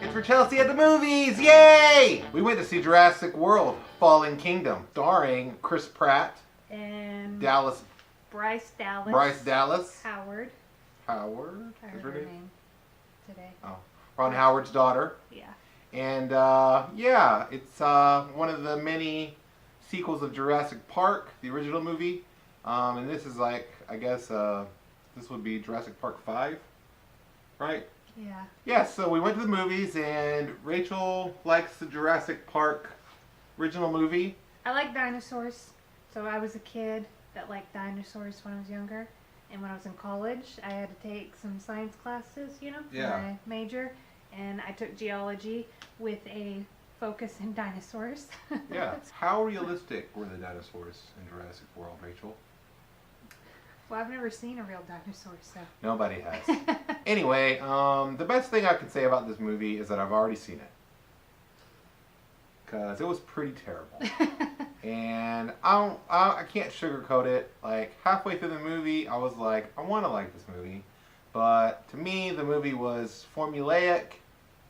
It's Rachelsey at the movies! Yay! We went to see Jurassic World: Fallen Kingdom, starring Chris Pratt and Bryce Dallas Howard. Howard? I heard her name today. Oh, Ron Howard's daughter. Yeah. And yeah, it's one of the many sequels of Jurassic Park, the original movie. And this is like, I guess, this would be Jurassic Park 5, right? Yeah. Yeah, so we went to the movies, and Rachel likes the Jurassic Park original movie. I like dinosaurs. So I was a kid that liked dinosaurs when I was younger. And when I was in college, I had to take some science classes, for my major. And I took geology with a focus in dinosaurs. Yeah. How realistic were the dinosaurs in Jurassic World, Rachel? Well, I've never seen a real dinosaur, so. Nobody has. Anyway, the best thing I can say about this movie is that I've already seen it. Because it was pretty terrible. And I can't sugarcoat it. Like, halfway through the movie, I was like, I want to like this movie. But to me, the movie was formulaic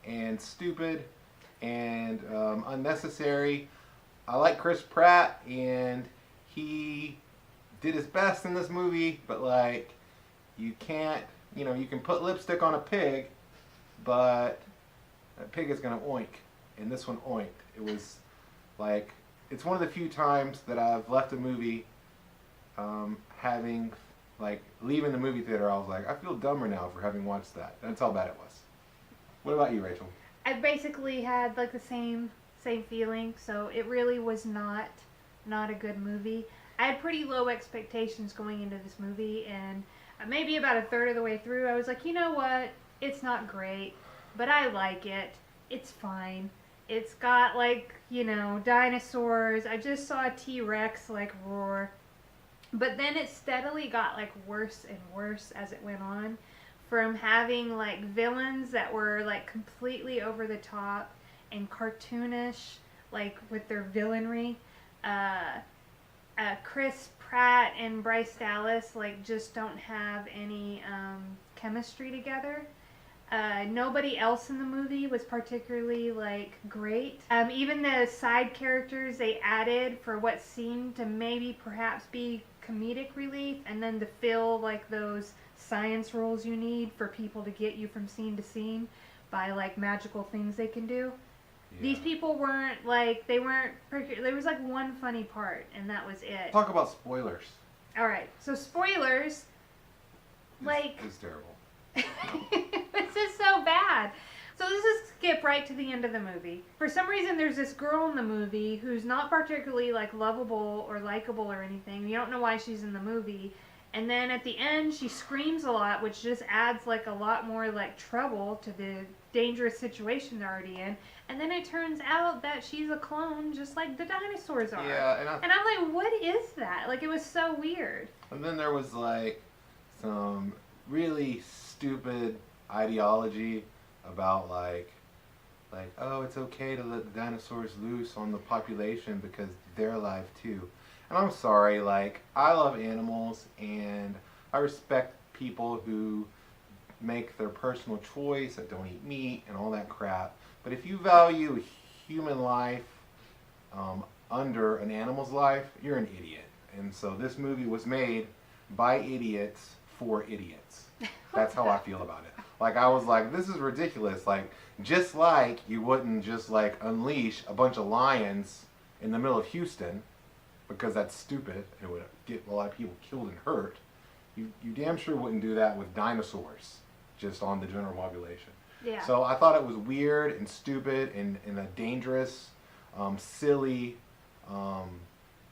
and stupid and unnecessary. I like Chris Pratt, and he did his best in this movie, but like, you can't, you can put lipstick on a pig, but that pig is gonna oink, and this one oinked. It was like, it's one of the few times that I've left a movie having, like, leaving the movie theater, I was like, I feel dumber now for having watched that. That's how bad it was. What about you, Rachel? I basically had like the same feeling, so it really was not a good movie. I had pretty low expectations going into this movie, and maybe about a third of the way through, I was like, you know what? It's not great, but I like it. It's fine. It's got, like, dinosaurs. I just saw a T-Rex, like, roar. But then it steadily got, like, worse and worse as it went on. From having, like, villains that were, like, completely over the top and cartoonish, like, with their villainry. Chris Pratt and Bryce Dallas, like, just don't have any chemistry together. Nobody else in the movie was particularly, like, great. Even the side characters they added for what seemed to maybe perhaps be comedic relief, and then to fill, like, those science roles you need for people to get you from scene to scene by, like, magical things they can do. Yeah. These people weren't, like, there was, like, one funny part, and that was it. Talk about spoilers. Alright, so spoilers, It's terrible. This is so bad. So let's just skip right to the end of the movie. For some reason, there's this girl in the movie who's not particularly, like, lovable or likable or anything. You don't know why she's in the movie. And then at the end, she screams a lot, which just adds, like, a lot more, like, trouble to the dangerous situation they're already in. And then it turns out that she's a clone, just like the dinosaurs are. Yeah, and I'm like, what is that? Like, it was so weird. And then there was, like, some really stupid ideology about, like, oh, it's okay to let the dinosaurs loose on the population because they're alive too. And I'm sorry, like, I love animals, and I respect people who make their personal choice, that don't eat meat and all that crap. But if you value human life under an animal's life, you're an idiot. And so this movie was made by idiots for idiots. That's how I feel about it. Like, I was like, this is ridiculous. Like, just like you wouldn't just, like, unleash a bunch of lions in the middle of Houston, because that's stupid, it would get a lot of people killed and hurt. You damn sure wouldn't do that with dinosaurs, just on the general population. Yeah. So I thought it was weird and stupid and a dangerous, silly,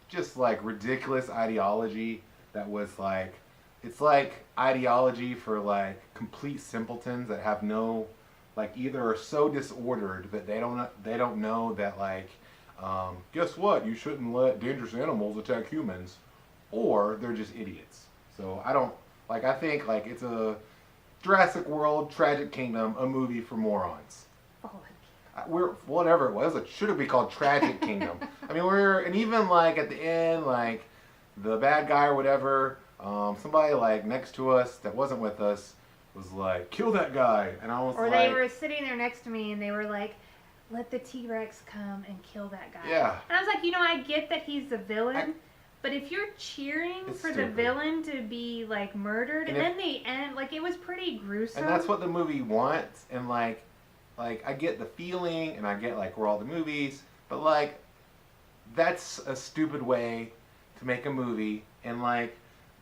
just, like, ridiculous ideology that was, like, it's like ideology for, like, complete simpletons that have no, like, either are so disordered that they don't know that, like, guess what? You shouldn't let dangerous animals attack humans, or they're just idiots. So I think, like, it's a Jurassic World, Tragic Kingdom, a movie for morons. Whatever it was, it should have been called Tragic Kingdom. I mean, and even, like, at the end, like, the bad guy or whatever, somebody, like, next to us that wasn't with us was like, kill that guy. And I was Or like... they were sitting there next to me and they were like, let the T-Rex come and kill that guy. Yeah. And I was like, I get that he's the villain, but if you're cheering for the villain to be, like, murdered, and then they end, like, it was pretty gruesome. And that's what the movie wants, and, like, I get the feeling, and I get, like, we're all the movies, but, like, that's a stupid way to make a movie, and, like,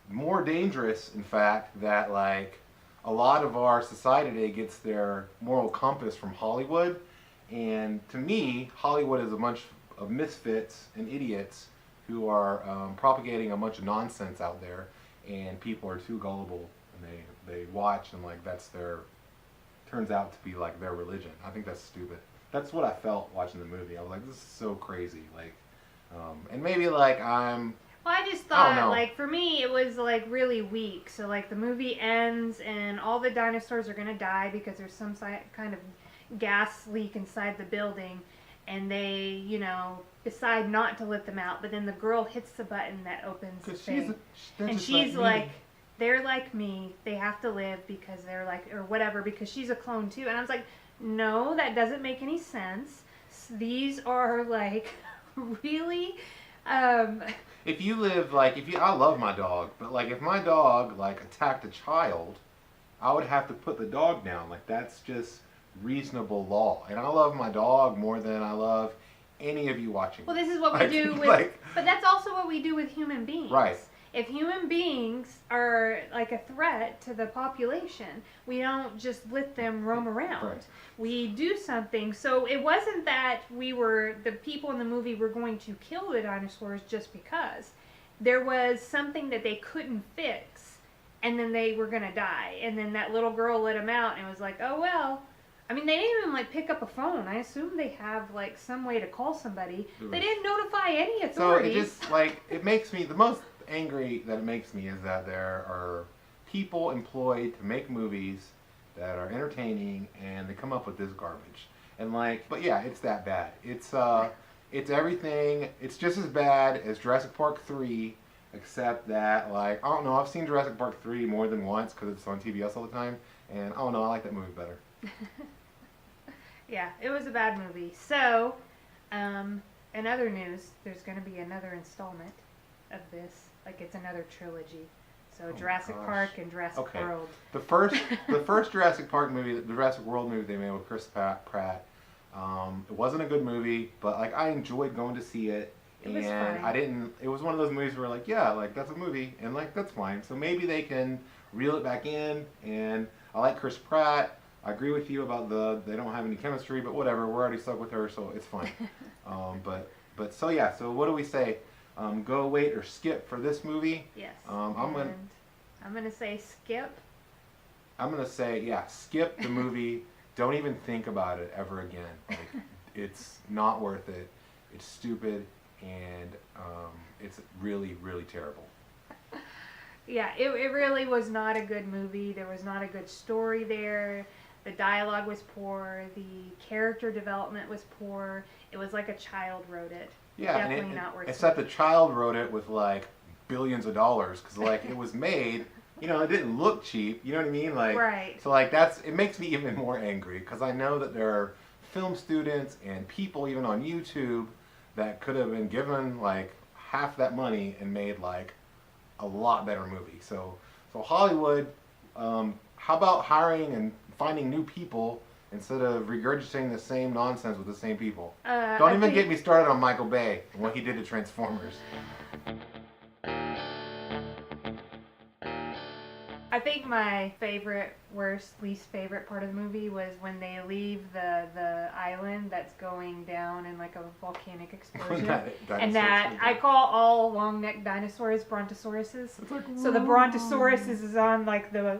more dangerous, in fact, that, like, a lot of our society today gets their moral compass from Hollywood. And to me, Hollywood is a bunch of misfits and idiots who are propagating a bunch of nonsense out there, and people are too gullible, and they watch, and like turns out to be like their religion. I think that's stupid. That's what I felt watching the movie. I was like, this is so crazy. Like, and maybe like I'm... Well, I just thought, like, for me, it was, like, really weak. So, like, the movie ends, and all the dinosaurs are going to die because there's some kind of gas leak inside the building, and they, decide not to let them out. But then the girl hits the button that opens the thing. And she's like, they're like me. They have to live because they're like, or whatever, because she's a clone, too. And I was like, no, that doesn't make any sense. These are, like, really... If you live, like, I love my dog, but, like, if my dog, like, attacked a child, I would have to put the dog down. Like, that's just reasonable law. And I love my dog more than I love any of you watching. Well, this is what we do with, but that's also what we do with human beings. Right. If human beings are, like, a threat to the population, we don't just let them roam around. Right. We do something. So it wasn't that the people in the movie were going to kill the dinosaurs just because. There was something that they couldn't fix, and then they were going to die. And then that little girl let them out, and it was like, oh, well. I mean, they didn't even, like, pick up a phone. I assume they have, like, some way to call somebody. They didn't notify any authorities. So it just, like, it makes me, the most angry that it makes me is that there are people employed to make movies that are entertaining, and they come up with this garbage. And like, but yeah, it's that bad. It's everything. It's just as bad as Jurassic Park 3, except that, like, I don't know, I've seen Jurassic Park 3 more than once because it's on TBS all the time, and I don't know, I like that movie better. Yeah, it was a bad movie. So, in other news, there's going to be another installment of this. Like, it's another trilogy. So Jurassic Park and Jurassic World. The first Jurassic Park movie, the Jurassic World movie they made with Chris Pratt, it wasn't a good movie, but like I enjoyed going to see it. It was fine. It was one of those movies where like, yeah, like that's a movie, and like that's fine. So maybe they can reel it back in, and I like Chris Pratt. I agree with you about they don't have any chemistry, but whatever, we're already stuck with her, so it's fine. But so yeah, so what do we say? Go, wait, or skip for this movie? Yes. I'm gonna say skip. I'm gonna say skip the movie. Don't even think about it ever again. Like, it's not worth it. It's stupid, and it's really, really terrible. Yeah, it really was not a good movie. There was not a good story there. The dialogue was poor. The character development was poor. It was like a child wrote it. Yeah, definitely not worth it. Except the child wrote it with like billions of dollars because like it was made. It didn't look cheap. You know what I mean? Like, right. So like it makes me even more angry because I know that there are film students and people even on YouTube that could have been given like half that money and made like a lot better movie. So Hollywood, how about hiring and finding new people instead of regurgitating the same nonsense with the same people? Don't even get me started on Michael Bay and what he did to Transformers. I think my least favorite part of the movie was when they leave the island that's going down in like a volcanic explosion. I call all long-necked dinosaurs brontosauruses. Like, so the brontosaurus is on like the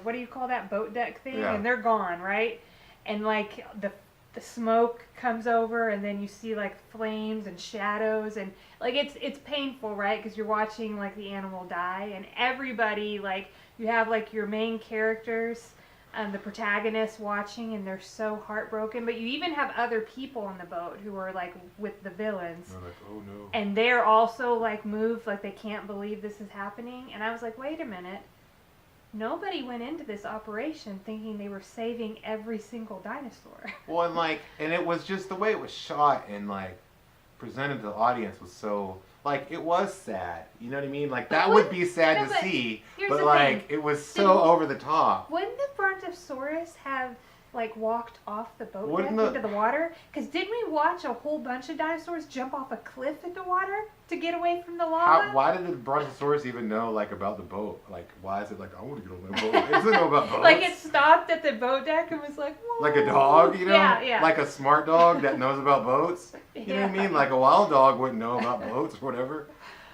what do you call that, boat deck thing? Yeah. And they're gone, right? And like the smoke comes over, and then you see like flames and shadows, and like it's painful, right? Because you're watching like the animal die, and everybody, like, you have like your main characters, the protagonists watching, and they're so heartbroken. But you even have other people on the boat who are like with the villains. They're like, oh no. And they're also like moved, like they can't believe this is happening. And I was like, wait a minute. nobody went into this operation thinking they were saving every single dinosaur. Well, and it was just the way it was shot and like presented to the audience was so like it was sad. You know what I mean? Like that would be sad to see, but like it was so over the top. Wouldn't the Brontosaurus have like walked off the boat deck Wouldn't into the water? Because didn't we watch a whole bunch of dinosaurs jump off a cliff into water to get away from the lava? Why did the Brontosaurus even know like about the boat? Like why is it like I want to get on the boat? It doesn't know about boats. Like it stopped at the boat deck and was like, whoa. Like a dog, you know? Yeah, yeah. Like a smart dog that knows about boats. You know what I mean? Like a wild dog wouldn't know about boats or whatever.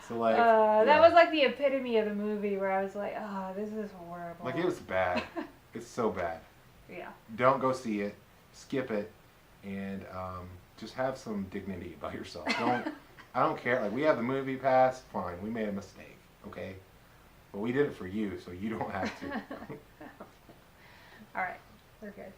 So like that was like the epitome of the movie where I was like, oh, this is horrible. like it was bad. It's so bad. Yeah. Don't go see it. Skip it, and just have some dignity about yourself. I don't care. Like we have the movie pass, fine. We made a mistake, okay, but we did it for you, so you don't have to. All right, we're good.